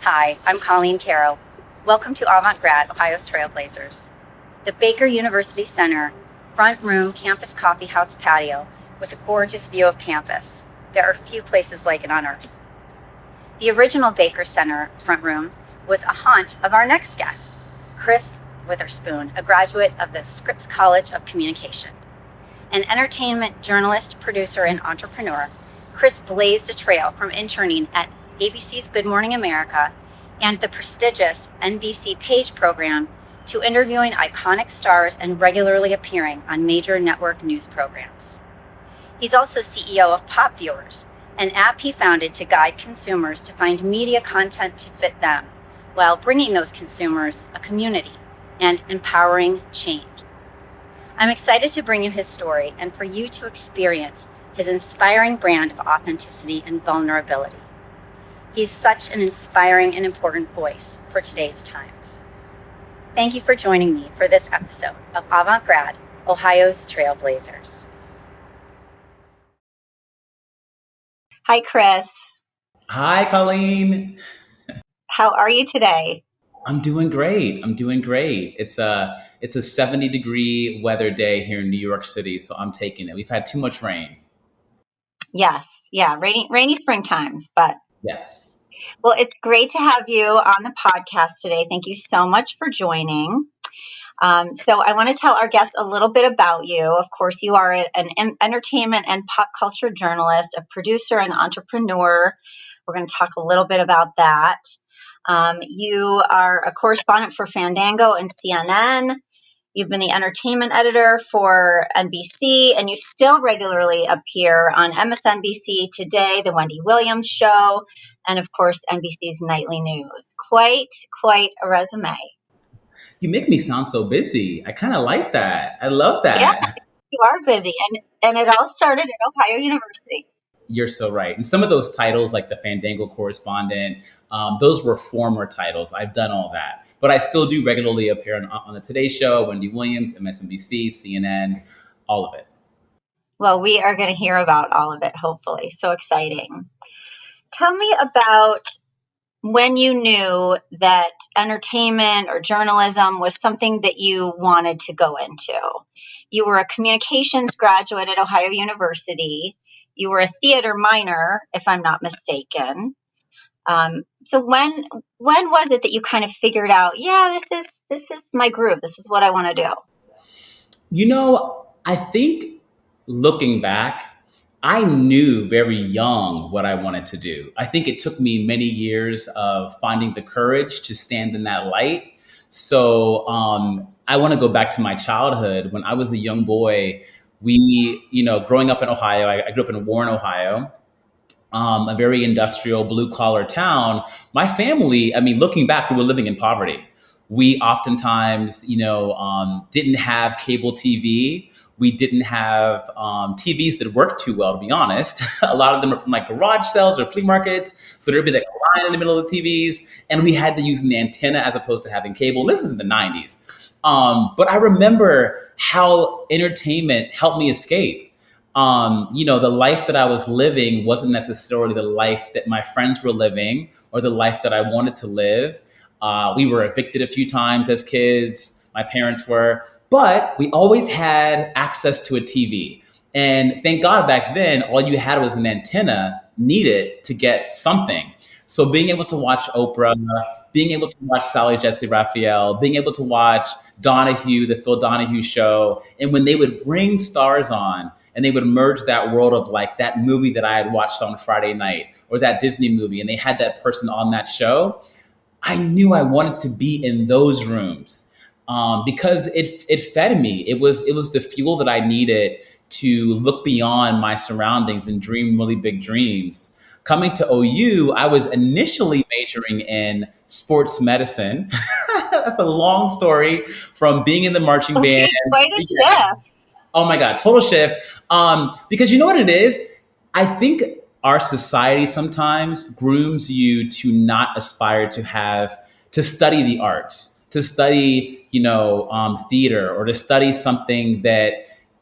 Hi, I'm Colleen Caro. Welcome to Avant-Grad, Ohio's Trailblazers. The Baker University Center, front room campus coffee house patio with a gorgeous view of campus. There are few places like it on earth. The original Baker Center front room was a haunt of our next guest, Chris Witherspoon, a graduate of the Scripps College of Communication. An entertainment journalist, producer, and entrepreneur, Chris blazed a trail from interning at ABC's Good Morning America and the prestigious NBC Page program to interviewing iconic stars and regularly appearing on major network news programs. He's also CEO of Pop Viewers, an app he founded to guide consumers to find media content to fit them, while bringing those consumers a community and empowering change. I'm excited to bring you his story and for you to experience his inspiring brand of authenticity and vulnerability. He's such an inspiring and important voice for today's times. Thank you for joining me for this episode of Avant-Grad, Ohio's Trailblazers. Hi, Chris. Hi, Colleen. How are you today? I'm doing great. It's a 70-degree weather day here in New York City, so I'm taking it. We've had too much rain. Yes, yeah, rainy spring times, but Yes. well, it's great to have you on the podcast today. Thank you so much for joining. So I want to tell our guests a little bit about you. Of course, you are an entertainment and pop culture journalist, a producer and entrepreneur. We're going to talk a little bit about that. You are a correspondent for Fandango and CNN. You've been the entertainment editor for NBC, and you still regularly appear on MSNBC Today, The Wendy Williams Show, and of course, NBC's Nightly News. Quite a resume. You make me sound so busy. I kind of like that. I love Yeah, that. you are busy, and it all started at Ohio University. You're so right. And some of those titles, like the Fandango correspondent, those were former titles. I've done all that. But I still do regularly appear on the Today Show, Wendy Williams, MSNBC, CNN, all of it. Well, we are going to hear about all of it, hopefully. So exciting. Tell me about when you knew that entertainment or journalism was something that you wanted to go into. You were a communications graduate at Ohio University. You were a theater minor, if I'm not mistaken. So when was it that you kind of figured out, yeah, this is my groove. This is what I want to do? I think looking back, I knew very young what I wanted to do. I think it took me many years of finding the courage to stand in that light. So I want to go back to my childhood. When I was a young boy, growing up in Ohio, I grew up in Warren, Ohio, a very industrial, blue collar town. My family, I mean, looking back, we were living in poverty. We oftentimes, didn't have cable TV. We didn't have TVs that worked too well, to be honest. A lot of them are from like garage sales or flea markets. So there'd be like a line in the middle of the TVs, and we had to use an antenna as opposed to having cable. This is in the 90s. But I remember how entertainment helped me escape. The life that I was living wasn't necessarily the life that my friends were living or the life that I wanted to live. We were evicted a few times as kids. My parents were, but we always had access to a TV. And thank God back then, all you had was an antenna needed to get something. So being able to watch Oprah, being able to watch Sally Jesse Raphael, being able to watch Donahue, the Phil Donahue show, and when they would bring stars on and they would merge that world of like that movie that I had watched on Friday night or that Disney movie, and they had that person on that show, I knew I wanted to be in those rooms because it fed me. It was the fuel that I needed to look beyond my surroundings and dream really big dreams. Coming to OU, I was initially majoring in sports medicine. That's a long story from being in the marching Okay, band. quite a shift. Oh my God, total shift. Because you know what it is? I think our society sometimes grooms you to not aspire to study the arts, to study, theater, or to study something that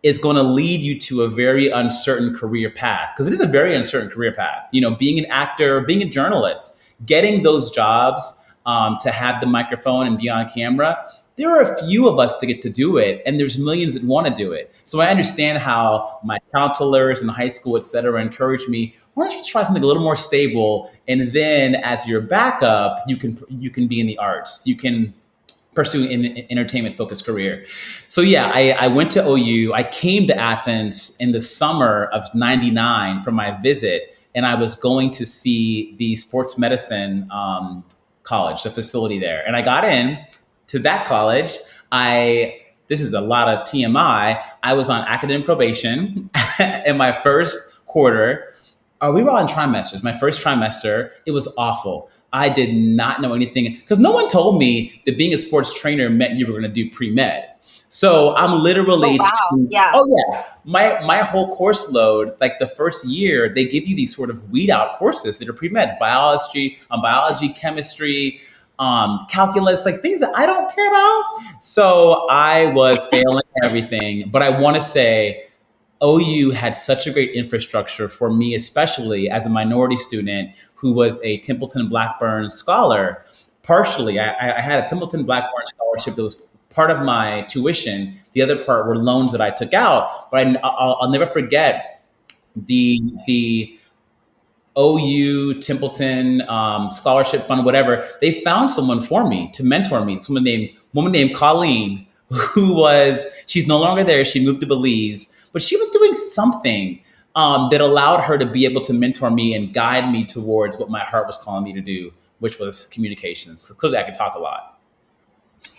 is going to lead you to a very uncertain career path. Because it is a very uncertain career path. Being an actor, being a journalist, getting those jobs, to have the microphone and be on camera, there are a few of us to get to do it, and there's millions that want to do it. So I understand how my counselors in high school, et cetera, encouraged me, why don't you try something a little more stable, and then as your backup, you can be in the arts, you can pursue an entertainment focused career. So yeah, I went to OU. I came to Athens in the summer of '99 for my visit, and I was going to see the sports medicine college, the facility there. And I got in to that college. This is a lot of TMI. I was on academic probation in my first quarter. We were all in trimesters. My first trimester, it was awful. I did not know anything because no one told me that being a sports trainer meant you were going to do pre-med. So I'm Oh, literally, wow. Yeah. oh yeah, my whole course load, like the first year, they give you these sort of weed out courses that are pre-med, biology, chemistry, calculus, like things that I don't care about. So I was failing everything, but I want to say OU had such a great infrastructure for me, especially as a minority student who was a Templeton Blackburn scholar. Partially, I had a Templeton Blackburn scholarship that was part of my tuition. The other part were loans that I took out. But I'll never forget the OU Templeton scholarship fund, whatever. They found someone for me to mentor me. Woman named Colleen, she's no longer there. She moved to Belize, but she was doing something that allowed her to be able to mentor me and guide me towards what my heart was calling me to do, which was communications. So clearly, I can talk a lot.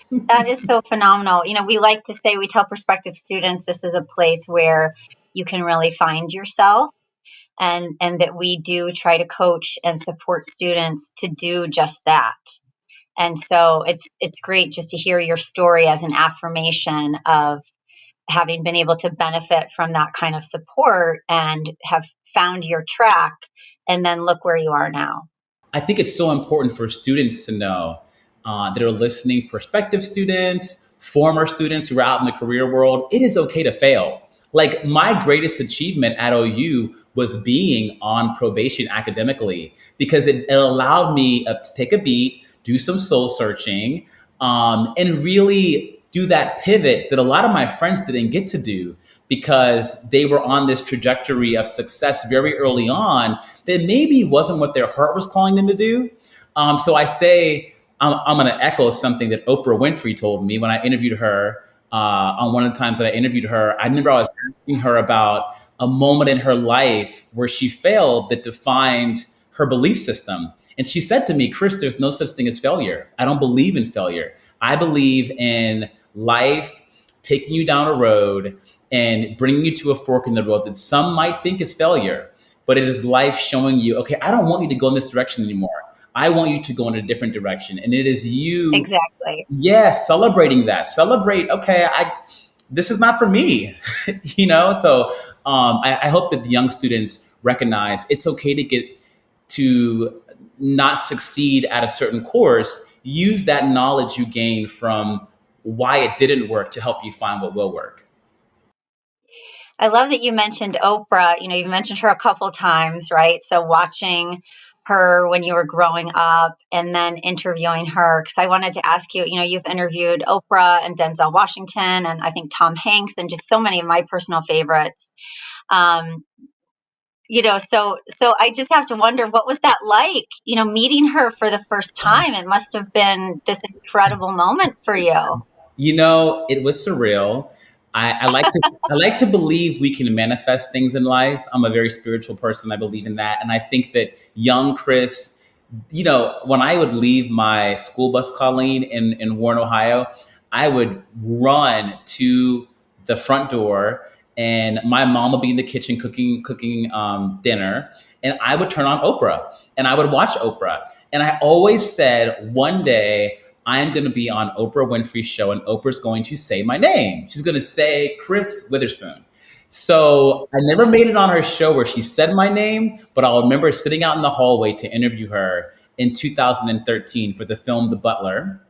That is so phenomenal. We like to say, we tell prospective students, this is a place where you can really find yourself, and that we do try to coach and support students to do just that. And so it's great just to hear your story as an affirmation of having been able to benefit from that kind of support and have found your track, and then look where you are now. I think it's so important for students to know that are listening, prospective students, former students who are out in the career world, it is okay to fail. Like my greatest achievement at OU was being on probation academically because it allowed me to take a beat, do some soul searching, and really do that pivot that a lot of my friends didn't get to do because they were on this trajectory of success very early on that maybe wasn't what their heart was calling them to do. So I say, I'm going to echo something that Oprah Winfrey told me when I interviewed her. On one of the times that I interviewed her, I remember I was asking her about a moment in her life where she failed that defined her belief system. And she said to me, Chris, there's no such thing as failure. I don't believe in failure. I believe in life taking you down a road and bringing you to a fork in the road that some might think is failure, but it is life showing you, okay, I don't want you to go in this direction anymore. I want you to go in a different direction. And it is you, Exactly. yeah, celebrating that. Celebrate, okay, this is not for me, So I hope that the young students recognize it's okay to not succeed at a certain course. Use that knowledge you gain from why it didn't work to help you find what will work. I love that you mentioned Oprah. You mentioned her a couple times, right? So watching her when you were growing up and then interviewing her, because I wanted to ask you, you've interviewed Oprah and Denzel Washington and I think Tom Hanks and just so many of my personal favorites. So I just have to wonder, what was that like, meeting her for the first time? It must have been this incredible moment for you. It was surreal. I like to believe we can manifest things in life. I'm a very spiritual person. I believe in that. And I think that young Chris, when I would leave my school bus, Colleen, in Warren, Ohio, I would run to the front door and my mom would be in the kitchen cooking dinner, and I would turn on Oprah and I would watch Oprah. And I always said, one day I'm going to be on Oprah Winfrey's show and Oprah's going to say my name. She's going to say Chris Witherspoon. So I never made it on her show where she said my name, but I'll remember sitting out in the hallway to interview her in 2013 for the film The Butler.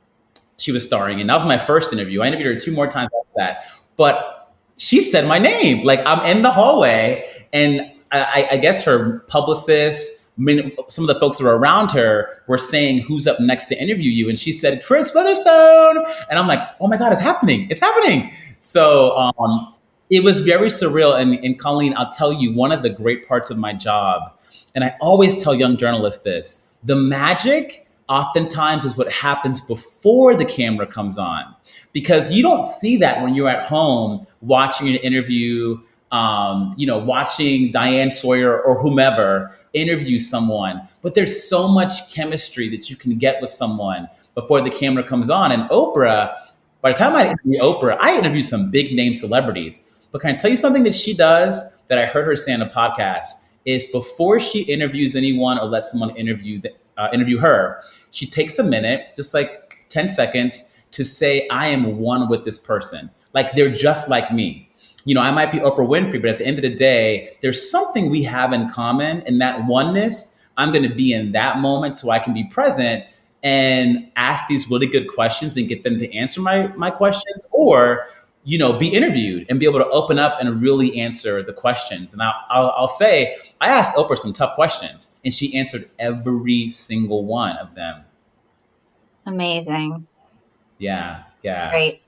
She was starring in. That was my first interview. I interviewed her 2 more times after that. But she said my name. Like I'm in the hallway, and I guess her publicist some of the folks that were around her were saying, "Who's up next to interview you?" And she said, "Chris Witherspoon." And I'm like, "Oh my God, it's happening! It's happening!" So it was very surreal. And Colleen, I'll tell you, one of the great parts of my job, and I always tell young journalists this: the magic oftentimes is what happens before the camera comes on, because you don't see that when you're at home watching an interview, watching Diane Sawyer or whomever interview someone. But there's so much chemistry that you can get with someone before the camera comes on. And Oprah, by the time I interview Oprah, I interview some big name celebrities. But can I tell you something that she does that I heard her say on a podcast? Is before she interviews anyone or lets someone interview her, she takes a minute, just like 10 seconds, to say, "I am one with this person. Like they're just like me." I might be Oprah Winfrey, but at the end of the day, there's something we have in common, and that oneness, I'm going to be in that moment so I can be present and ask these really good questions and get them to answer my questions, or be interviewed and be able to open up and really answer the questions. And I'll say, I asked Oprah some tough questions, and she answered every single one of them. Amazing. Yeah, yeah. Great.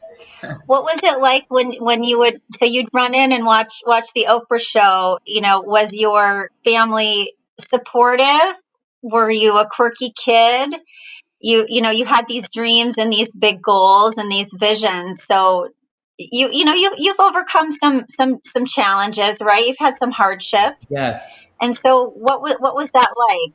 What was it like when you'd run in and watch the Oprah show? Was your family supportive? Were you a quirky kid? You had these dreams and these big goals and these visions. So you've overcome some challenges, right? You've had some hardships. Yes. And so what was that like?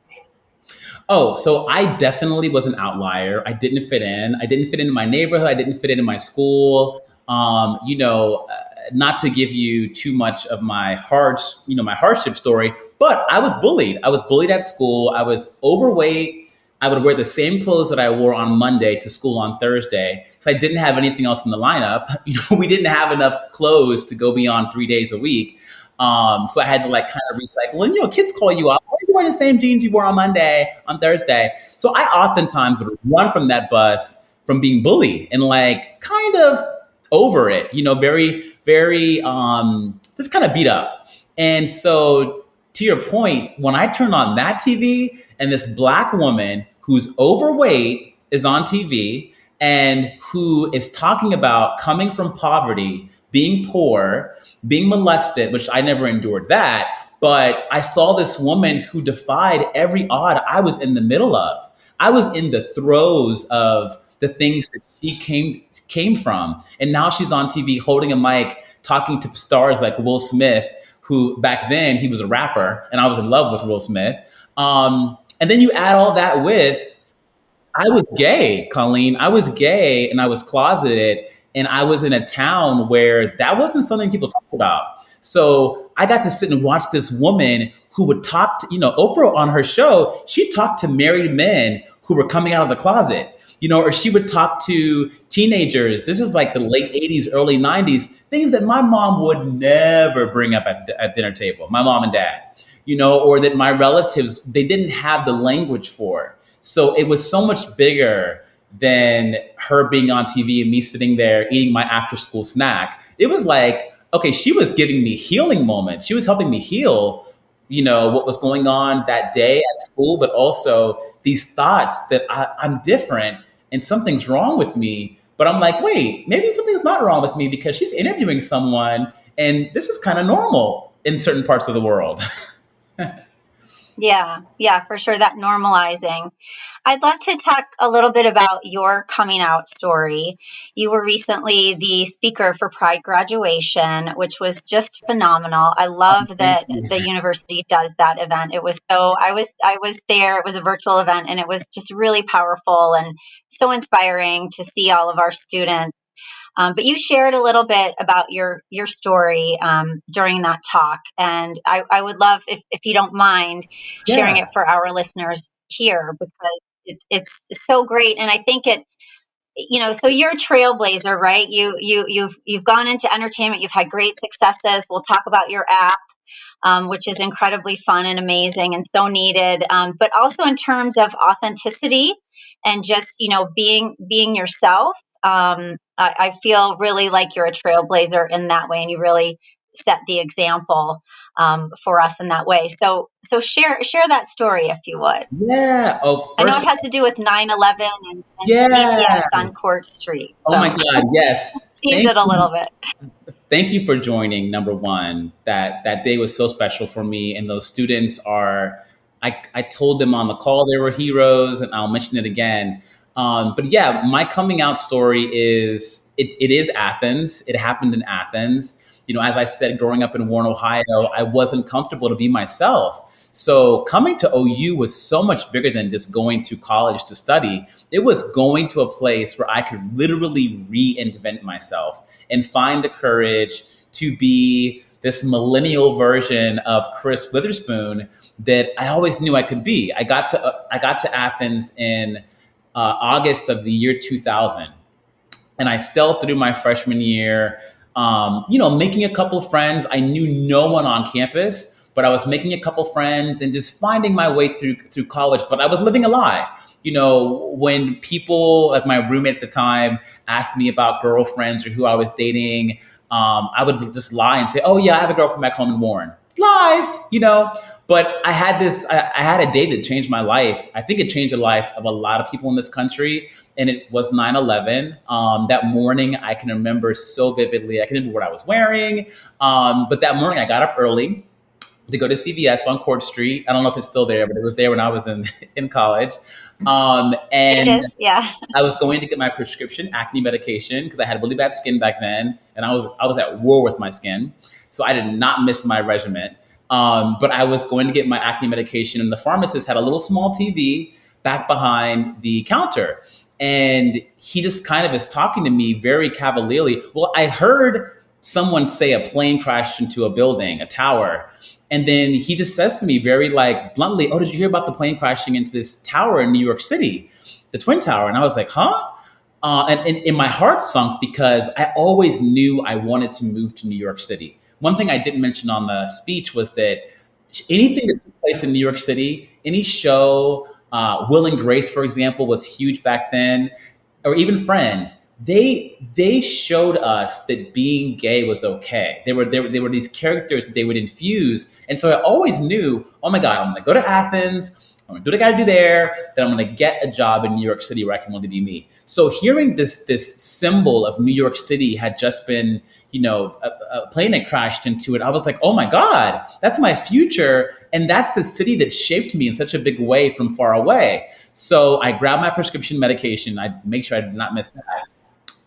Oh, so I definitely was an outlier. I didn't fit in. I didn't fit in my neighborhood. I didn't fit in my school. Not to give you too much of my hardship story, but I was bullied. I was bullied at school. I was overweight. I would wear the same clothes that I wore on Monday to school on Thursday, because I didn't have anything else in the lineup. We didn't have enough clothes to go beyond 3 days a week. So I had to like kind of recycle. And kids call you up. Why are you wearing the same jeans you wore on Monday, on Thursday? So I oftentimes would run from that bus from being bullied and like kind of over it, very, very just kind of beat up. And so to your point, when I turned on that TV and this black woman who's overweight is on TV and who is talking about coming from poverty, being poor, being molested, which I never endured that, but I saw this woman who defied every odd I was in the middle of. I was in the throes of the things that she came from. And now she's on TV holding a mic, talking to stars like Will Smith, who back then he was a rapper, and I was in love with Will Smith. And then you add all that with, I was gay, Colleen. I was gay and I was closeted, and I was in a town where that wasn't something people talked about. So I got to sit and watch this woman who would talk to, Oprah on her show, she talked to married men who were coming out of the closet. Or she would talk to teenagers. This is like the late 80s, early 90s, things that my mom would never bring up at dinner table, my mom and dad, or that my relatives, they didn't have the language for. So it was so much bigger than her being on TV and me sitting there eating my after school snack. It was like, okay, she was giving me healing moments. She was helping me heal, what was going on that day at school, but also these thoughts that I'm different and something's wrong with me. But I'm like, wait, maybe something's not wrong with me because she's interviewing someone and this is kind of normal in certain parts of the world. Yeah, for sure. That normalizing. I'd love to talk a little bit about your coming out story. You were recently the speaker for Pride graduation, which was just phenomenal. I love Thank that you. the university does that event. I was there. It was a virtual event, and it was just really powerful and so inspiring to see all of our students. But you shared a little bit about your story during that talk, and I would love if you don't mind sharing Yeah. it for our listeners here, because it's so great. And I think so you're a trailblazer, right? You've gone into entertainment. You've had great successes. We'll talk about your app, which is incredibly fun and amazing and so needed. But also in terms of authenticity and just, being yourself. I feel really like you're a trailblazer in that way. And you really set the example for us in that way. So share that story if you would. Yeah. Oh, I know first, it has to do with 9/11 and yeah. CVS on Court Street. Oh my So God. Yes. tease Thank it a you. little bit. Thank you for joining. Number one, that day was so special for me, and those students are. I told them on the call they were heroes, and I'll mention it again. But yeah, my coming out story is it is Athens. It happened in Athens. As I said, growing up in Warren, Ohio, I wasn't comfortable to be myself. So coming to OU was so much bigger than just going to college to study. It was going to a place where I could literally reinvent myself and find the courage to be this millennial version of Chris Witherspoon that I always knew I could be. I got to Athens in August of the year 2000, and I sailed through my freshman year. Making a couple friends. I knew no one on campus, but I was making a couple friends and just finding my way through college. But I was living a lie. When people like my roommate at the time asked me about girlfriends or who I was dating, I would just lie and say, "Oh yeah, I have a girlfriend back home in Warren." Lies. But I had this. I had a day that changed my life. I think it changed the life of a lot of people in this country, and it was 9/11. That morning, I can remember so vividly. I can remember what I was wearing. But that morning, I got up early to go to CVS on Court Street. I don't know if it's still there, but it was there when I was in college. It And is, yeah. I was going to get my prescription acne medication because I had really bad skin back then, and I was at war with my skin, so I did not miss my regimen. But I was going to get my acne medication, and the pharmacist had a little small TV back behind the counter, and he just kind of is talking to me very cavalierly. Well, I heard someone say a plane crashed into a building, a tower. And then he just says to me very like bluntly, "Oh, did you hear about the plane crashing into this tower in New York City, the Twin Tower?" And I was like, "Huh?" And my heart sunk because I always knew I wanted to move to New York City. One thing I didn't mention on the speech was that anything that took place in New York City, any show, Will and Grace, for example, was huge back then, or even Friends. They showed us that being gay was okay. They were these characters that they would infuse, and so I always knew, oh my God, I'm going to go to Athens. I'm going to do what I got to do there. Then I'm going to get a job in New York City where I can only be me. So hearing this symbol of New York City had just been, a plane had crashed into it. I was like, oh my God, that's my future. And that's the city that shaped me in such a big way from far away. So I grabbed my prescription medication. I make sure I did not miss that.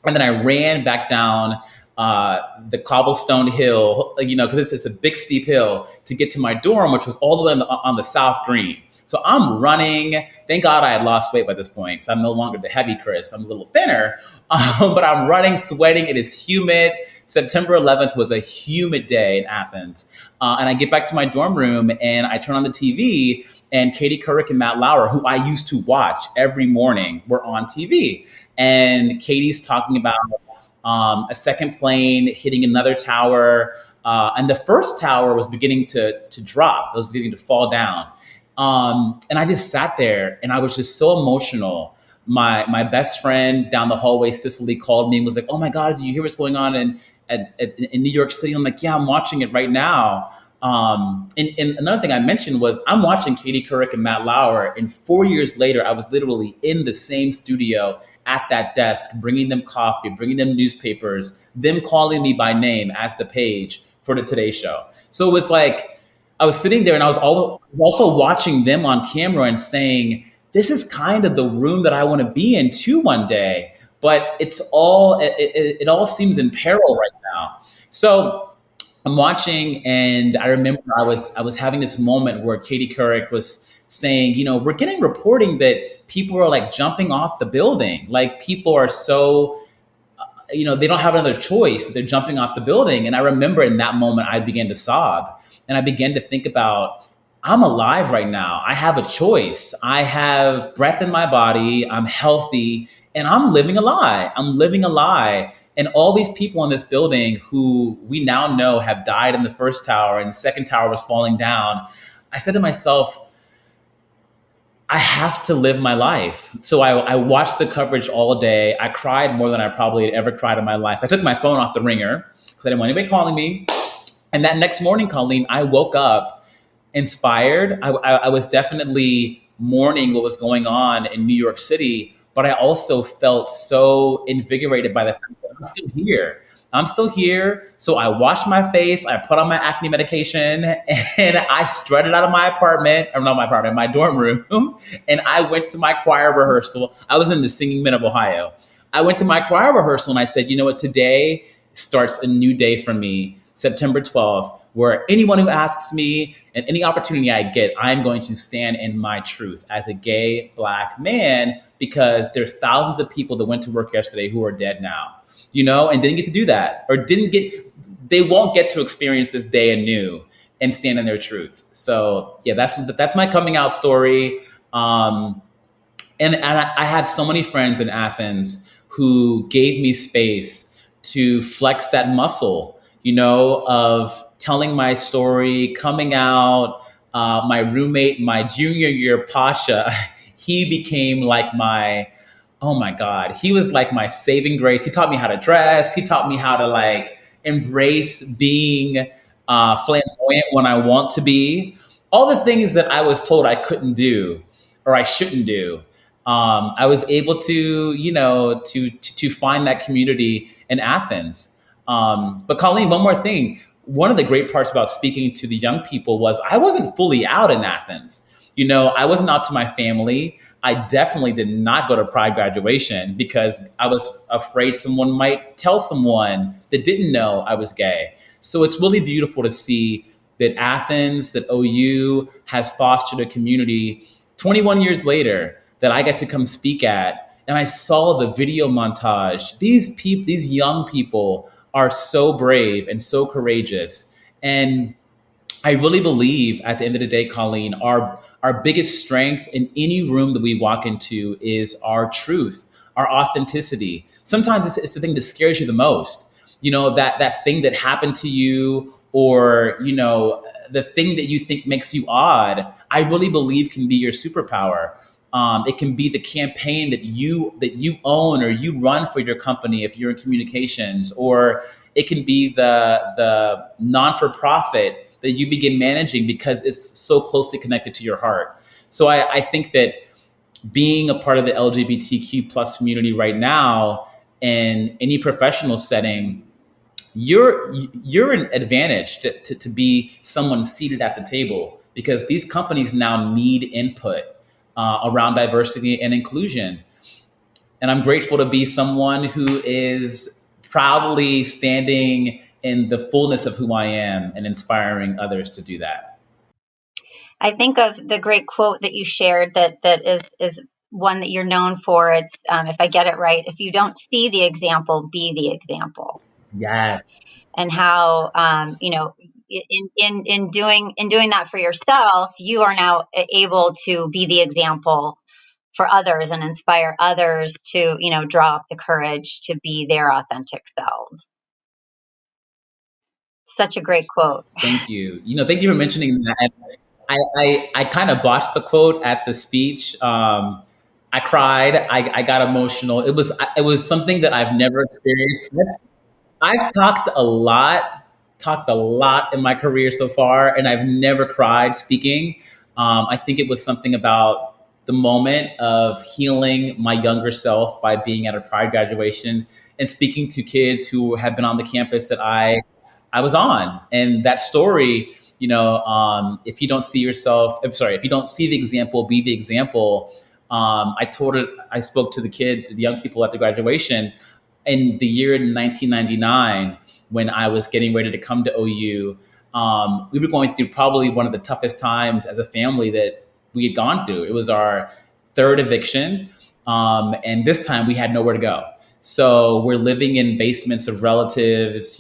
And then I ran back down the cobblestone hill, because it's a big steep hill to get to my dorm, which was all the way on the South Green. So I'm running. Thank God I had lost weight by this point because I'm no longer the heavy Chris. I'm a little thinner, but I'm running, sweating. It is humid. September 11th was a humid day in Athens. And I get back to my dorm room and I turn on the TV, and Katie Couric and Matt Lauer, who I used to watch every morning, were on TV. And Katie's talking about a second plane hitting another tower. And the first tower was beginning to drop. It was beginning to fall down. And I just sat there and I was just so emotional. My best friend down the hallway, Cicely, called me and was like, "Oh my God, do you hear what's going on in New York City?" I'm like, "Yeah, I'm watching it right now." And another thing I mentioned was I'm watching Katie Couric and Matt Lauer, and 4 years later, I was literally in the same studio at that desk, bringing them coffee, bringing them newspapers, them calling me by name as the page for the Today Show. So it was like I was sitting there and I was also watching them on camera and saying, this is kind of the room that I want to be in too one day, but it all seems in peril right now. So I'm watching, and I remember I was having this moment where Katie Couric was saying, we're getting reporting that people are like jumping off the building. Like people are so, they don't have another choice. They're jumping off the building. And I remember in that moment, I began to sob, and I began to think about, I'm alive right now. I have a choice. I have breath in my body. I'm healthy, and I'm living a lie. I'm living a lie. And all these people in this building who we now know have died in the first tower and the second tower was falling down. I said to myself, I have to live my life. So I watched the coverage all day. I cried more than I probably had ever cried in my life. I took my phone off the ringer because I didn't want anybody calling me. And that next morning, Colleen, I woke up inspired. I was definitely mourning what was going on in New York City, but I also felt so invigorated by the fact that I'm still here. I'm still here. So I washed my face, I put on my acne medication, and I strutted out of my apartment, or not my apartment, my dorm room, and I went to my choir rehearsal. I was in the Singing Men of Ohio. I went to my choir rehearsal and I said, you know what, today starts a new day for me, September 12th, where anyone who asks me and any opportunity I get, I'm going to stand in my truth as a gay Black man, because there's thousands of people that went to work yesterday who are dead now, and didn't get to do that, or they won't get to experience this day anew and stand in their truth. So yeah, that's my coming out story. And I have so many friends in Athens who gave me space to flex that muscle, of telling my story, coming out. My roommate, my junior year, Pasha, he became like oh my God, he was like my saving grace. He taught me how to dress. He taught me how to like embrace being flamboyant when I want to be. All the things that I was told I couldn't do or I shouldn't do. I was able to, to find that community in Athens. But Colleen, one more thing. One of the great parts about speaking to the young people was I wasn't fully out in Athens. I wasn't out to my family. I definitely did not go to Pride graduation because I was afraid someone might tell someone that didn't know I was gay. So it's really beautiful to see that Athens, that OU has fostered a community 21 years later that I get to come speak at. And I saw the video montage. These young people are so brave and so courageous. And I really believe at the end of the day, Colleen, our biggest strength in any room that we walk into is our truth, our authenticity. Sometimes it's the thing that scares you the most. That thing that happened to you, or, the thing that you think makes you odd, I really believe can be your superpower. It can be the campaign that you own or you run for your company if you're in communications, or it can be the non-for-profit that you begin managing because it's so closely connected to your heart. So I think that being a part of the LGBTQ plus community right now in any professional setting, you're an advantage to be someone seated at the table, because these companies now need input around diversity and inclusion. And I'm grateful to be someone who is proudly standing in the fullness of who I am and inspiring others to do that. I think of the great quote that you shared that is one that you're known for. It's if I get it right, if you don't see the example, be the example. Yeah. And how in doing that for yourself, you are now able to be the example for others and inspire others to draw up the courage to be their authentic selves. Such a great quote. Thank you. Thank you for mentioning that. I kind of botched the quote at the speech. I cried. I got emotional. It was something that I've never experienced. I've talked a lot in my career so far, and I've never cried speaking. I think it was something about the moment of healing my younger self by being at a Pride graduation and speaking to kids who have been on the campus that I was on. And that story, if you don't see yourself, I'm sorry, if you don't see the example, be the example. I spoke to the young people at the graduation in the year 1999, when I was getting ready to come to OU. We were going through probably one of the toughest times as a family that we had gone through. It was our third eviction. And this time we had nowhere to go. So we're living in basements of relatives,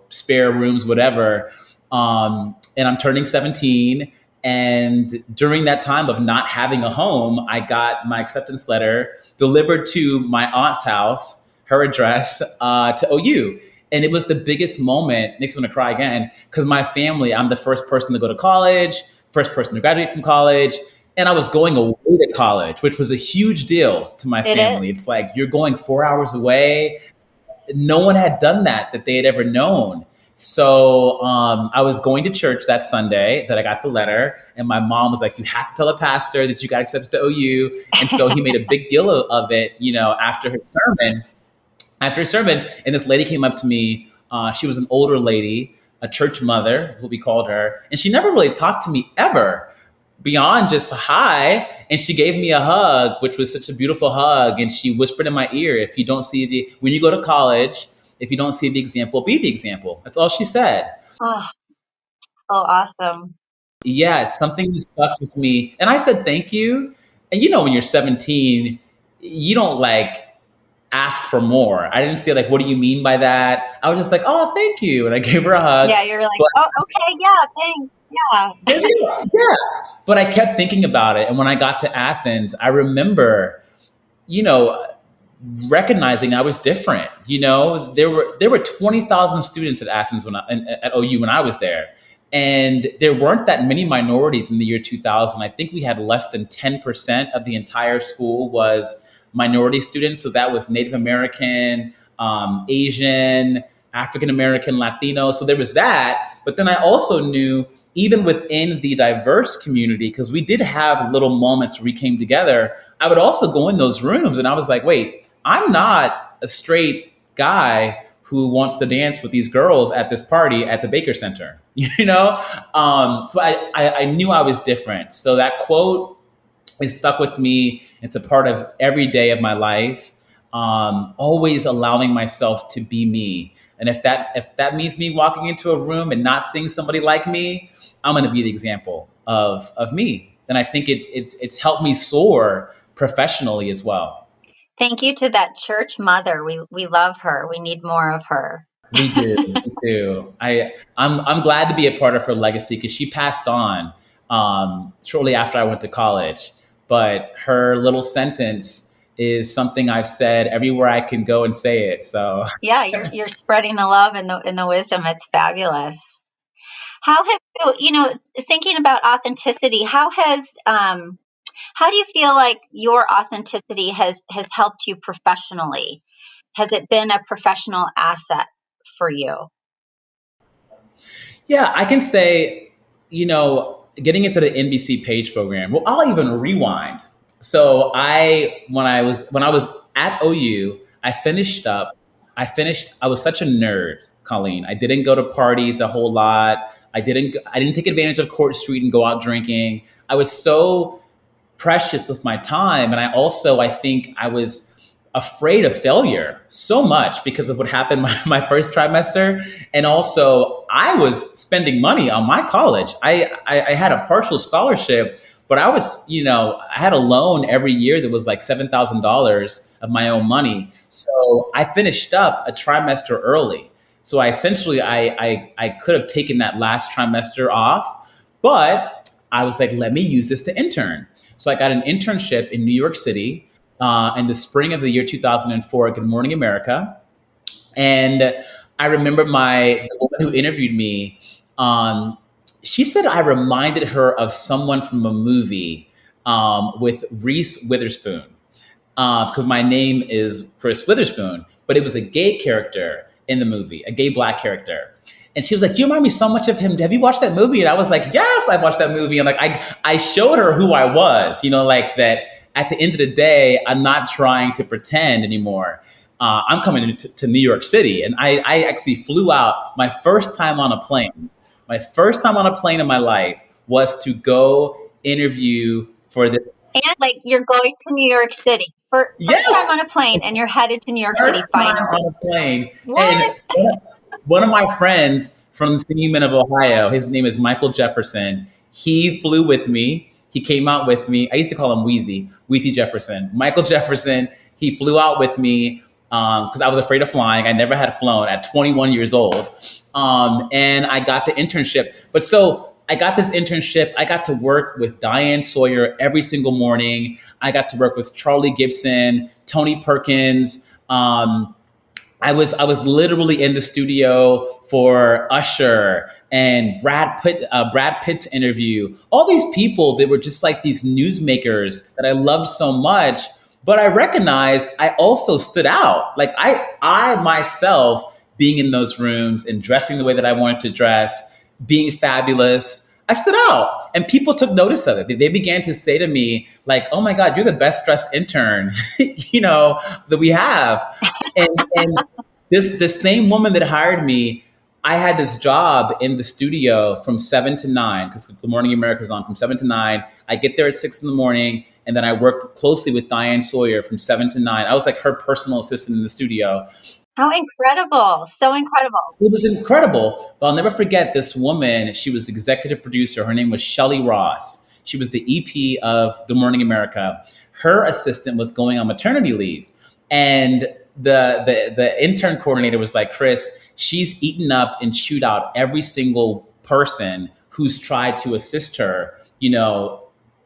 spare rooms, whatever. And I'm turning 17. And during that time of not having a home, I got my acceptance letter delivered to my aunt's house, her address, to OU. And it was the biggest moment, makes me want to cry again, because my family, I'm the first person to go to college, first person to graduate from college. And I was going away to college, which was a huge deal to my family. It's like, you're going 4 hours away. No one had done that they had ever known. So I was going to church that Sunday that I got the letter, and my mom was like, "You have to tell the pastor that you got accepted to OU." And so he made a big deal of it, after his sermon. After his sermon, and this lady came up to me. She was an older lady, a church mother, is what we called her, and she never really talked to me ever beyond just hi. And she gave me a hug, which was such a beautiful hug. And she whispered in my ear, "If you don't see when you go to college, if you don't see the example, be the example." That's all she said. Oh, so awesome. Yeah, it's something that stuck with me. And I said, "Thank you." And when you're 17, you don't like ask for more. I didn't say like, "What do you mean by that?" I was just like, "Oh, thank you." And I gave her a hug. Yeah, you're like, But oh, okay, yeah, thanks. Yeah. yeah, but I kept thinking about it. And when I got to Athens, I remember, you know, recognizing I was different. There were 20,000 students at Athens at OU when I was there, and there weren't that many minorities in the year 2000. I think we had less than 10% of the entire school was minority students. So that was Native American, Asian, African American, Latino. So there was that. But then I also knew, even within the diverse community, because we did have little moments where we came together, I would also go in those rooms and I was like, wait, I'm not a straight guy who wants to dance with these girls at this party at the Baker Center, So I knew I was different. So that quote is stuck with me. It's a part of every day of my life. Always allowing myself to be me. And if that means me walking into a room and not seeing somebody like me, I'm going to be the example of me. And I think it's helped me soar professionally as well. Thank you to that church mother. We love her. We need more of her. We do. We do. I'm glad to be a part of her legacy because she passed on shortly after I went to college. But her little sentence is something I've said everywhere I can go and say it. So yeah, you're spreading the love and the wisdom. It's fabulous. How have you, thinking about authenticity? How do you feel like your authenticity has helped you professionally? Has it been a professional asset for you? yeah, I can say, getting into the NBC Page program. Well, I'll even rewind. So when I was at OU, I finished up. I was such a nerd, Colleen. I didn't go to parties a whole lot. I didn't take advantage of Court Street and go out drinking. I was so precious with my time. And I think I was afraid of failure so much because of what happened my first trimester. And also I was spending money on my college. I had a partial scholarship, but I had a loan every year that was like $7,000 of my own money. So I finished up a trimester early. So I could have taken that last trimester off, but I was like, let me use this to intern. So I got an internship in New York City in the spring of the year 2004 at Good Morning America. And I remember the woman who interviewed me, she said I reminded her of someone from a movie with Reese Witherspoon, because my name is Chris Witherspoon, but it was a gay character in the movie, a gay black character. And she was like, "You remind me so much of him. Have you watched that movie?" And I was like, "Yes, I watched that movie." And like I showed her who I was, like that at the end of the day, I'm not trying to pretend anymore. I'm coming to New York City. And I actually flew out my first time on a plane. My first time on a plane in my life was to go interview for this. And like you're going to New York City for Yes, first time on a plane, and you're headed to New York City first time finally. on a plane. What? And one of my friends from the Seaman of Ohio, his name is Michael Jefferson. He flew with me. He came out with me. I used to call him Wheezy Jefferson. Michael Jefferson, he flew out with me because I was afraid of flying. I never had flown at 21 years old. And I got the internship. But so I got this internship. I got to work with Diane Sawyer every single morning. I got to work with Charlie Gibson, Tony Perkins. I was literally in the studio for Usher and Brad Pitt's interview. All these people that were just like these newsmakers that I loved so much. But I recognized I also stood out. Like I myself being in those rooms and dressing the way that I wanted to dress, being fabulous. I stood out and people took notice of it. They began to say to me, like, oh my God, you're the best dressed intern, that we have. And this same woman that hired me, I had this job in the studio from 7 to 9 because Good Morning America was on from 7 to 9. I get there at 6 in the morning, and then I work closely with Diane Sawyer from 7 to 9. I was like her personal assistant in the studio. How incredible. So incredible. It was incredible. But I'll never forget this woman. She was executive producer. Her name was Shelley Ross. She was the EP of Good Morning America. Her assistant was going on maternity leave. And the intern coordinator was like, Chris, she's eaten up and chewed out every single person who's tried to assist her, in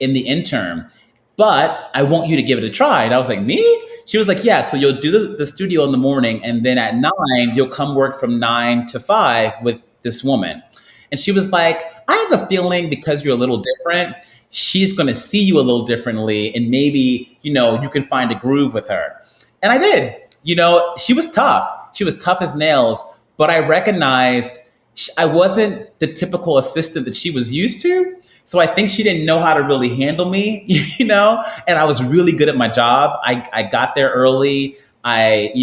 the interim. But I want you to give it a try. And I was like, me? She was like, yeah, so you'll do the studio in the morning, and then at 9, you'll come work from 9 to 5 with this woman. And she was like, I have a feeling because you're a little different, she's going to see you a little differently, and maybe, you can find a groove with her. And I did. She was tough. She was tough as nails, but I recognized I wasn't the typical assistant that she was used to. So I think she didn't know how to really handle me, and I was really good at my job. I got there early. Every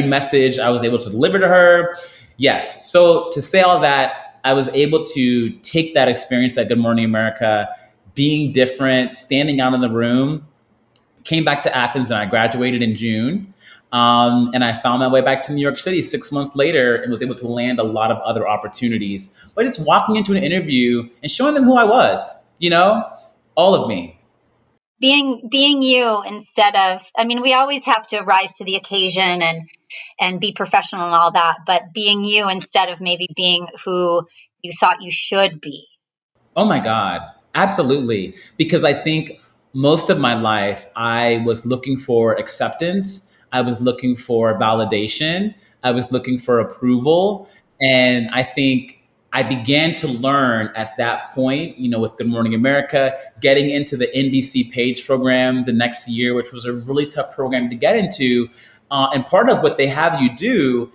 message I was able to deliver to her. Yes. So to say all that, I was able to take that experience at Good Morning America, being different, standing out in the room, came back to Athens, and I graduated in June. And I found my way back to New York City 6 months later and was able to land a lot of other opportunities. But it's walking into an interview and showing them who I was, all of me. Being you instead of, we always have to rise to the occasion and be professional and all that, but being you instead of maybe being who you thought you should be. Oh my God, absolutely. Because I think most of my life, I was looking for acceptance. I was looking for validation. I was looking for approval. And I think I began to learn at that point, with Good Morning America, getting into the NBC Page program the next year, which was a really tough program to get into. And part of what they have you do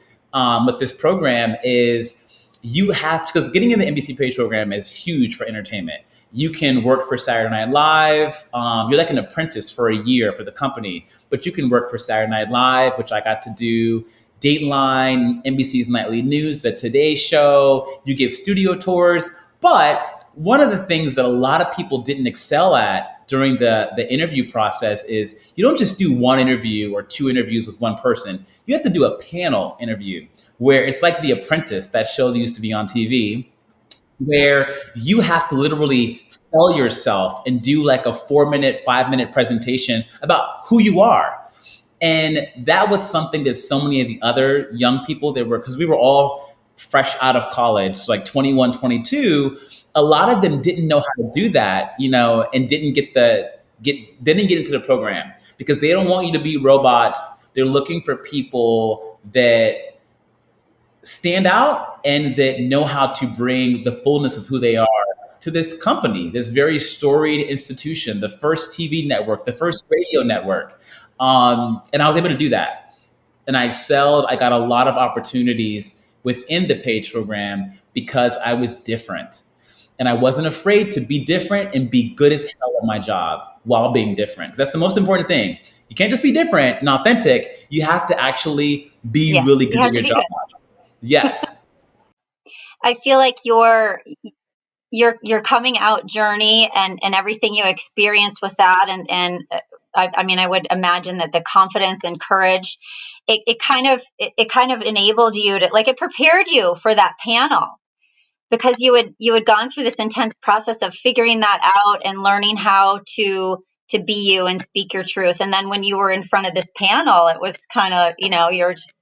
with this program is you have to, because getting in the NBC Page program is huge for entertainment. You can work for Saturday Night Live. You're like an apprentice for a year for the company, but you can work for Saturday Night Live, which I got to do, Dateline, NBC's Nightly News, The Today Show. You give studio tours. But one of the things that a lot of people didn't excel at during the interview process is you don't just do one interview or 2 interviews with one person. You have to do a panel interview where it's like The Apprentice, that show that used to be on TV, where you have to literally sell yourself and do like a 4-minute, 5-minute presentation about who you are. And that was something that so many of the other young people because we were all fresh out of college, like 21, 22, a lot of them didn't know how to do that, and didn't get into the program because they don't want you to be robots. They're looking for people that stand out and that know how to bring the fullness of who they are to this company, this very storied institution, the first TV network, the first radio network. And I was able to do that. And I excelled. I got a lot of opportunities within the Page program because I was different. And I wasn't afraid to be different and be good as hell at my job while being different. 'Cause that's the most important thing. You can't just be different and authentic. You have to actually be really good at your job. Good. Yes. I feel like your coming out journey and everything you experience with that and I would imagine that the confidence and courage it kind of enabled you to, like, it prepared you for that panel because you had gone through this intense process of figuring that out and learning how to be you and speak your truth. And then when you were in front of this panel, it was kind of, you're just,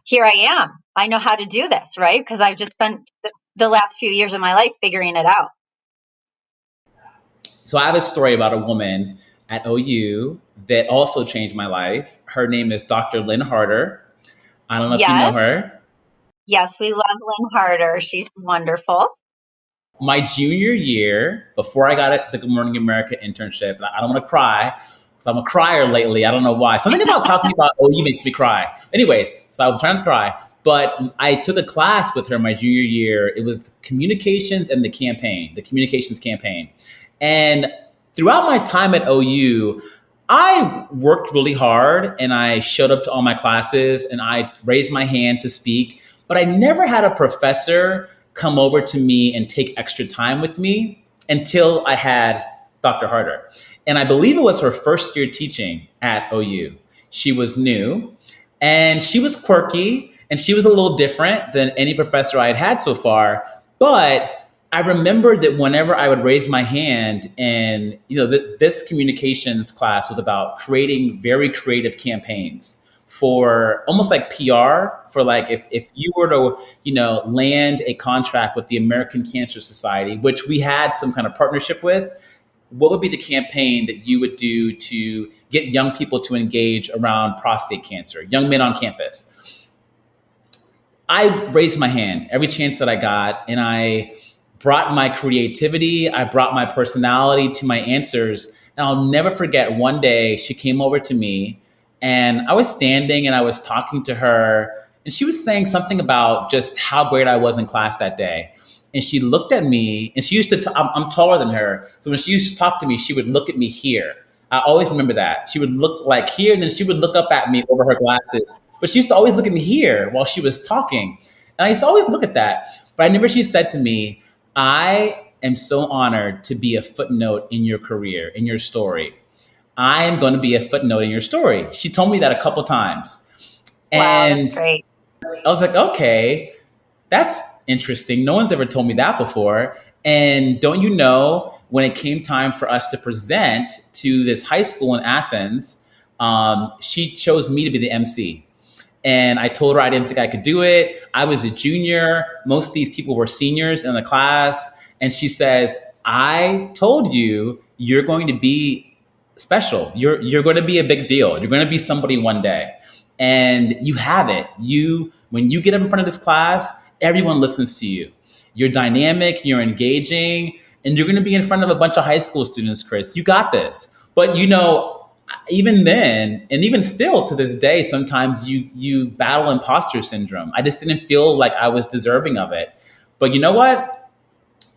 here I am. I know how to do this, right? Because I've just spent the last few years of my life figuring it out. So I have a story about a woman at OU that also changed my life. Her name is Dr. Lynn Harder. I don't know if you know her. Yes, we love Lynn Harder. She's wonderful. My junior year, before I got the Good Morning America internship, I don't want to cry, So I'm a crier lately. I don't know why. Something about talking about OU makes me cry. Anyways, so I'm trying to cry. But I took a class with her my junior year. It was communications and the communications campaign. And throughout my time at OU, I worked really hard and I showed up to all my classes and I raised my hand to speak. But I never had a professor come over to me and take extra time with me until I had Dr. Harder. And I believe it was her first year teaching at OU. She was new and she was quirky and she was a little different than any professor I had had so far. But I remembered that whenever I would raise my hand, and this communications class was about creating very creative campaigns for almost like PR, for like if you were to land a contract with the American Cancer Society, which we had some kind of partnership with, what would be the campaign that you would do to get young people to engage around prostate cancer, young men on campus? I raised my hand every chance that I got, and I brought my creativity, I brought my personality to my answers. And I'll never forget, one day she came over to me and I was standing and I was talking to her, and she was saying something about just how great I was in class that day. And she looked at me, and she used to, I'm taller than her. So when she used to talk to me, she would look at me here. I always remember that. She would look like here, and then she would look up at me over her glasses. But she used to always look at me here while she was talking. And I used to always look at that. But I remember she said to me, I am so honored to be a footnote in your career, in your story. I am going to be a footnote in your story. She told me that a couple times. Wow, And that's great. I was like, okay, that's interesting. No one's ever told me that before. And don't you know, when it came time for us to present to this high school in Athens, she chose me to be the MC. And I told her I didn't think I could do it. I was a junior. Most of these people were seniors in the class. And she says, I told you you're going to be special. You're going to be a big deal. You're going to be somebody one day. And you have it. When you get up in front of this class, everyone listens to you. You're dynamic, you're engaging, and you're going to be in front of a bunch of high school students, Chris. You got this. But even then, and even still to this day, sometimes you battle imposter syndrome. I just didn't feel like I was deserving of it. But you know what?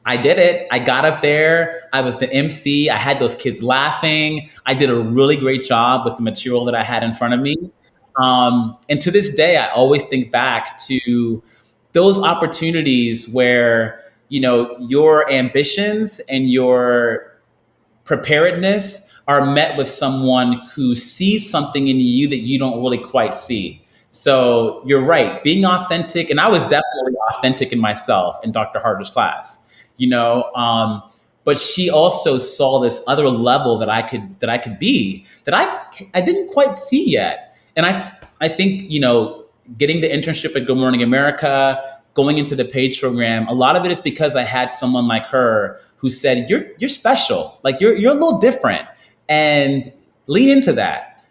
I did it. I got up there. I was the MC. I had those kids laughing. I did a really great job with the material that I had in front of me. And to this day, I always think back to those opportunities where, your ambitions and your preparedness are met with someone who sees something in you that you don't really quite see. So you're right, being authentic, and I was definitely authentic in myself in Dr. Harder's class, but she also saw this other level that I could be that I didn't quite see yet. And I think, getting the internship at Good Morning America, going into the Page program, a lot of it is because I had someone like her who said, you're special, like you're a little different, and lean into that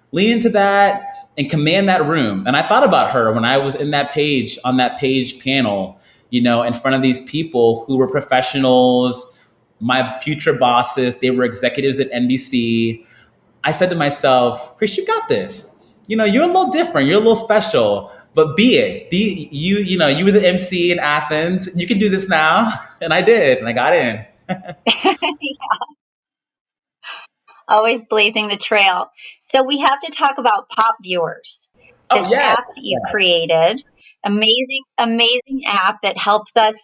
and command that room. And I thought about her when I was on that Page panel, in front of these people who were professionals, my future bosses, they were executives at NBC. I said to myself, Chris, you got this. You're a little different. You're a little special, but you were the MC in Athens. You can do this now. And I did, and I got in. Always blazing the trail. So we have to talk about Pop Viewers, this app that you created. Amazing app that helps us,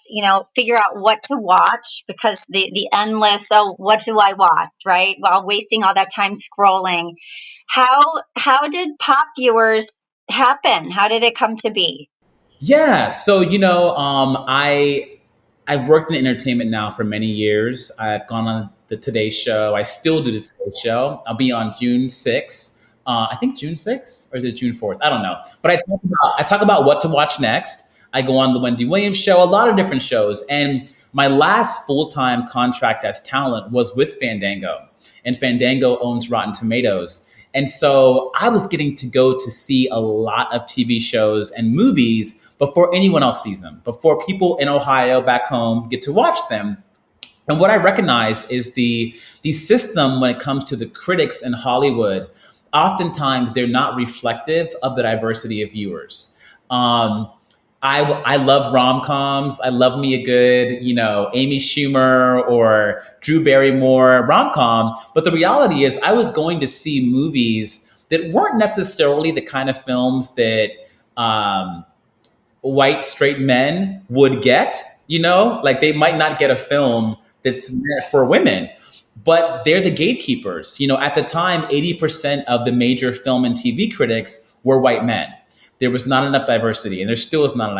figure out what to watch, because the endless, what do I watch, right? While wasting all that time scrolling. How did Pop Viewers happen? How did it come to be? Yeah. So, I've worked in entertainment now for many years. I've gone on the Today Show. I still do the Today Show. I'll be on June 6th. I think June 6th, or is it June 4th? I don't know. But I talk about what to watch next. I go on the Wendy Williams Show, a lot of different shows. And my last full-time contract as talent was with Fandango. And Fandango owns Rotten Tomatoes. And so I was getting to go to see a lot of TV shows and movies before anyone else sees them, before people in Ohio back home get to watch them. And what I recognize is the system when it comes to the critics in Hollywood. Oftentimes, they're not reflective of the diversity of viewers. Um, I love rom coms. I love me a good, Amy Schumer or Drew Barrymore rom com. But the reality is, I was going to see movies that weren't necessarily the kind of films that um, white straight men would get, like they might not get a film that's meant for women, but they're the gatekeepers. At the time, 80% of the major film and TV critics were white men. There was not enough diversity, and there still is not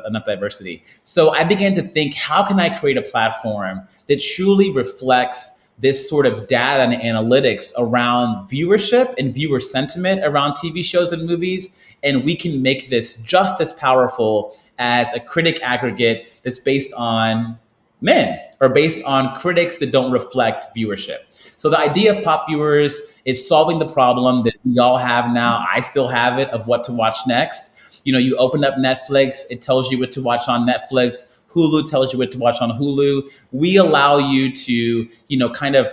enough diversity. So I began to think, how can I create a platform that truly reflects this sort of data and analytics around viewership and viewer sentiment around TV shows and movies, and we can make this just as powerful as a critic aggregate that's based on men or based on critics that don't reflect viewership. So the idea of pop viewers is solving the problem that we all have now. I still have it, of what to watch next. You open up Netflix, it tells you what to watch on Netflix. Hulu tells you what to watch on Hulu. We allow you to, kind of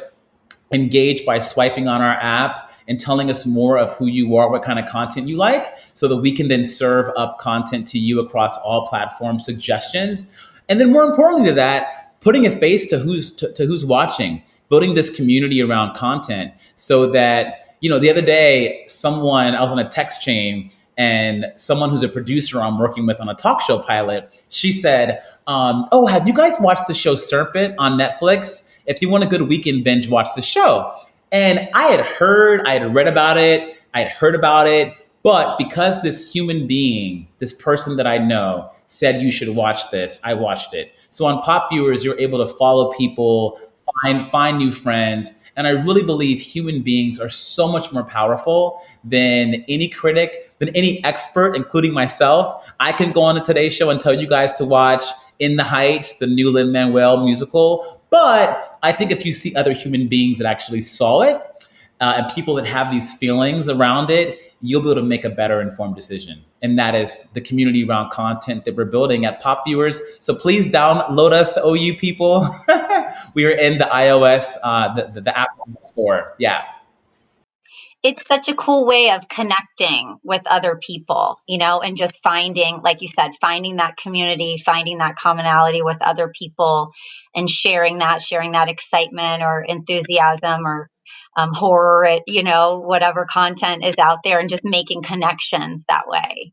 engage by swiping on our app and telling us more of who you are, what kind of content you like, so that we can then serve up content to you across all platform suggestions. And then more importantly to that, putting a face to who's watching, building this community around content so that, the other day, I was on a text chain, and someone who's a producer I'm working with on a talk show pilot, she said, oh, have you guys watched the show Serpent on Netflix? If you want a good weekend binge, watch the show. And I had read about it, I had heard about it, but because this human being, this person that I know said you should watch this, I watched it. So on Pop Viewers, you're able to follow people, find new friends. And I really believe human beings are so much more powerful than any critic, than any expert, including myself. I can go on the Today Show and tell you guys to watch In the Heights, the new Lin-Manuel musical. But I think if you see other human beings that actually saw it, and people that have these feelings around it, you'll be able to make a better informed decision. And that is the community around content that we're building at Pop Viewers. So please download us, OU people. We are in the iOS, the Apple Store. Yeah. It's such a cool way of connecting with other people, and just finding, like you said, finding that community, finding that commonality with other people, and sharing that excitement or enthusiasm or horror, whatever content is out there, and just making connections that way.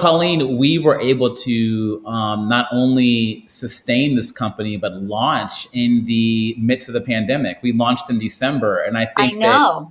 Colleen, we were able to not only sustain this company, but launch in the midst of the pandemic. We launched in December. And I I think know.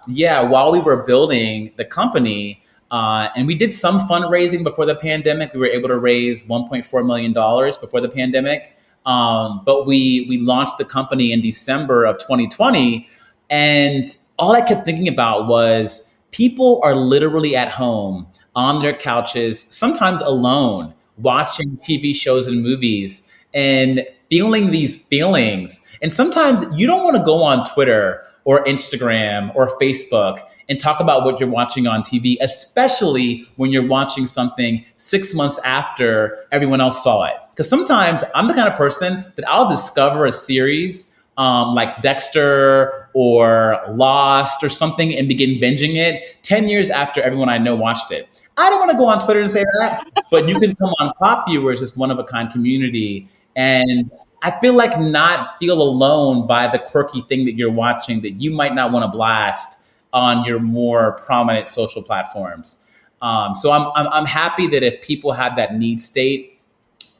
yeah, while we were building the company, and we did some fundraising before the pandemic, we were able to raise $1.4 million before the pandemic. But we launched the company in December of 2020. And all I kept thinking about was people are literally at home on their couches, sometimes alone, watching TV shows and movies and feeling these feelings. And sometimes you don't want to go on Twitter or Instagram or Facebook and talk about what you're watching on TV, especially when you're watching something 6 months after everyone else saw it. Because sometimes I'm the kind of person that I'll discover a series like Dexter or Lost or something and begin binging it 10 years after everyone I know watched it. I don't want to go on Twitter and say that, but you can come on Pop Viewers as one of a kind community. And I feel like not feel alone by the quirky thing that you're watching that you might not want to blast on your more prominent social platforms. So I'm happy that if people have that need state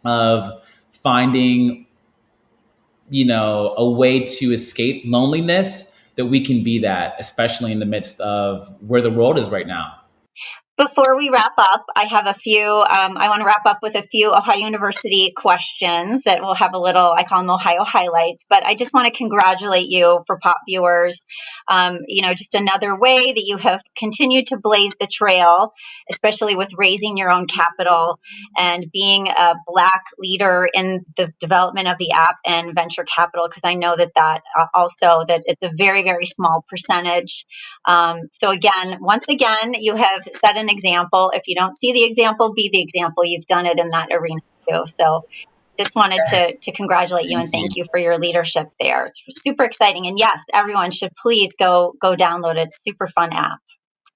of finding, a way to escape loneliness, that we can be that, especially in the midst of where the world is right now. Before we wrap up, I have a few, I want to wrap up with a few Ohio University questions that will have a little, I call them Ohio highlights, but I just want to congratulate you for Pop Viewers. Just another way that you have continued to blaze the trail, especially with raising your own capital and being a Black leader in the development of the app and venture capital, because I know that also that it's a very, very small percentage. So again, once again, you have set an example. If you don't see the example, be the example. You've done it in that arena too. So just wanted to congratulate you and Thank you. thank you for your leadership there. It's super exciting. And yes, everyone should please go download it. It's a super fun app.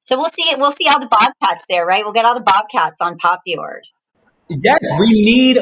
So we'll see all the Bobcats there, right? We'll get all the Bobcats on Pop Viewers. Yes, we need.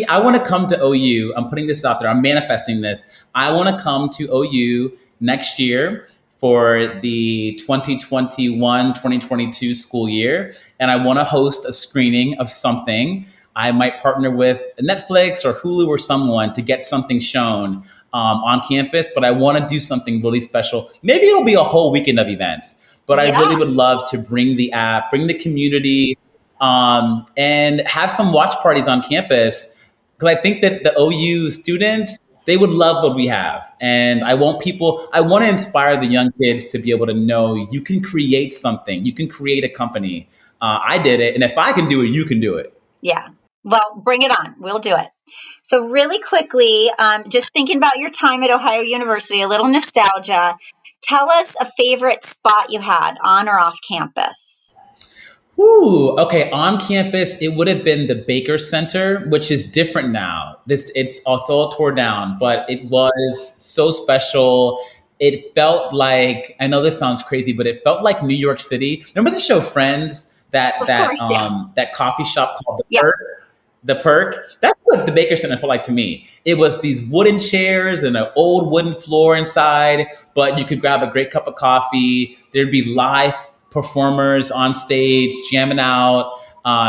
I want to come to OU. I'm putting this out there. I'm manifesting this. I want to come to OU next year for the 2021-2022 school year, and I want to host a screening of something. I might partner with Netflix or Hulu or someone to get something shown on campus, but I want to do something really special. Maybe it'll be a whole weekend of events, but I Yeah, really would love to bring the app, bring the community, and have some watch parties on campus because I think that the OU students they would love what we have, and I want people. I want to inspire the young kids to be able to know you can create something, you can create a company. I did it, and if I can do it, you can do it. yeah. Well, bring it on. We'll do it. So really quickly, just thinking about your time at Ohio University, a little nostalgia. Tell us a favorite spot you had on or off campus. Ooh, okay. On campus, it would have been the Baker Center, which is different now. This it's also all tore down, but it was so special. It felt like I know this sounds crazy, but it felt like New York City. Remember the show Friends? Of course, yeah. That coffee shop called the Yeah. Perk. The Perk. That's what the Baker Center felt like to me. It was these wooden chairs and an old wooden floor inside, but you could grab a great cup of coffee. There'd be live performers on stage jamming out,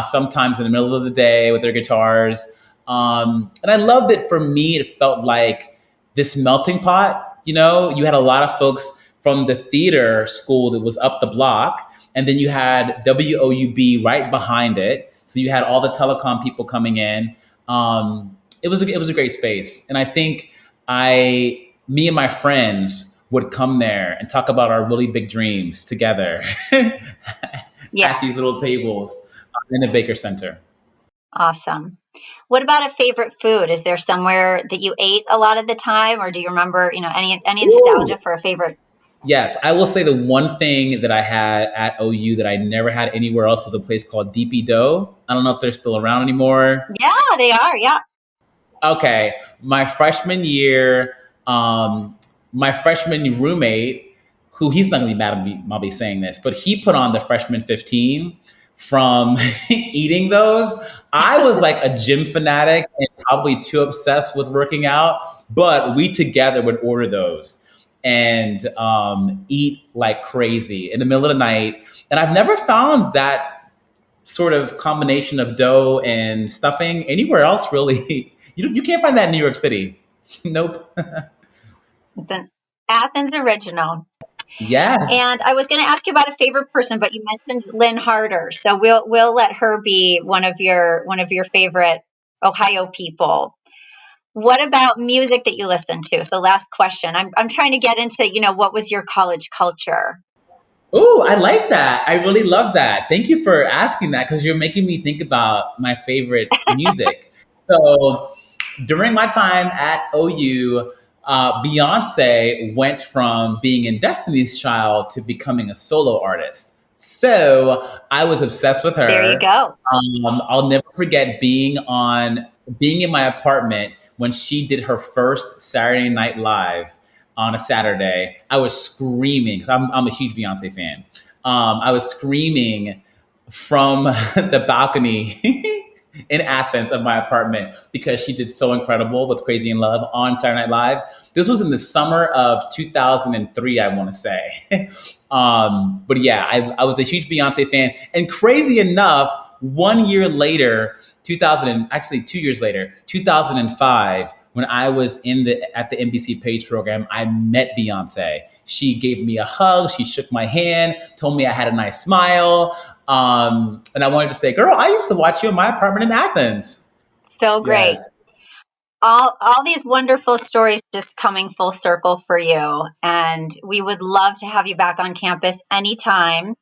sometimes in the middle of the day with their guitars. And I loved it. For me, it felt like this melting pot. You know, you had a lot of folks from the theater school that was up the block, and then you had WOUB right behind it. So you had all the telecom people coming in. It was a great space, and I think me and my friends would come there and talk about our really big dreams together Yeah. at these little tables in the Baker Center. Awesome. What about a favorite food? Is there somewhere that you ate a lot of the time, or do you remember, any Ooh. nostalgia for a favorite? Yes, I will say the one thing that I had at OU that I never had anywhere else was a place called DP Dough. I don't know if they're still around anymore. Yeah, they are. Yeah. Okay, my freshman year, my freshman roommate, who he's not gonna be mad at me, I'll be saying this, but he put on the freshman 15 from eating those. I was like a gym fanatic and probably too obsessed with working out, but we together would order those and eat like crazy in the middle of the night. And I've never found that sort of combination of dough and stuffing anywhere else really. You can't find that in New York City. Nope. It's an Athens original. Yes. And I was going to ask you about a favorite person, but you mentioned Lynn Harder, so we'll let her be one of your favorite Ohio people. What about music that you listen to? So last question. I'm trying to get into, what was your college culture? Oh, I like that. I really love that. Thank you for asking that because you're making me think about my favorite music. So during my time at OU, Beyonce went from being in Destiny's Child to becoming a solo artist. So I was obsessed with There you her. go. I'll never forget being in my apartment when she did her first Saturday Night Live on a Saturday. I was screaming because I'm a huge Beyonce fan. I was screaming from the balcony in Athens of my apartment because she did so incredible with Crazy in Love on Saturday Night Live. This was in the summer of 2003, I want to say. But yeah, I was a huge Beyonce fan. And crazy enough, 1 year later, 2 years later, 2005, when I was at the NBC Page program, I met Beyonce. She gave me a hug. She shook my hand, told me I had a nice smile. And I wanted to say, girl, I used to watch you in my apartment in Athens. So Yeah. great. All these wonderful stories just coming full circle for you. And we would love to have you back on campus anytime.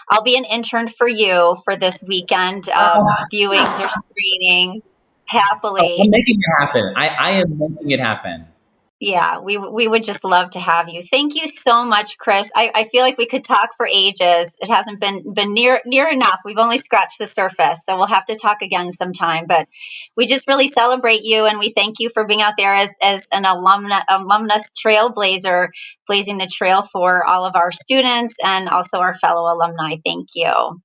I'll be an intern for you for this weekend of viewings or screenings Oh, happily. I'm making it happen. I am making it happen. Yeah, we would just love to have you. Thank you so much, Chris. I feel like we could talk for ages. It hasn't been near enough. We've only scratched the surface, so we'll have to talk again sometime. But we just really celebrate you, and we thank you for being out there as an alumnus trailblazer, blazing the trail for all of our students and also our fellow alumni. Thank you.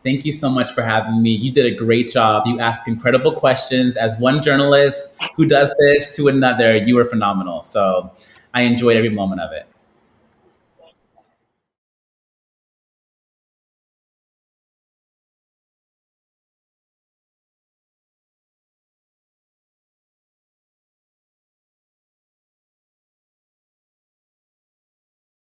Thank you so much for having me. You did a great job. You asked incredible questions. As one journalist who does this to another, you were phenomenal. So I enjoyed every moment of it.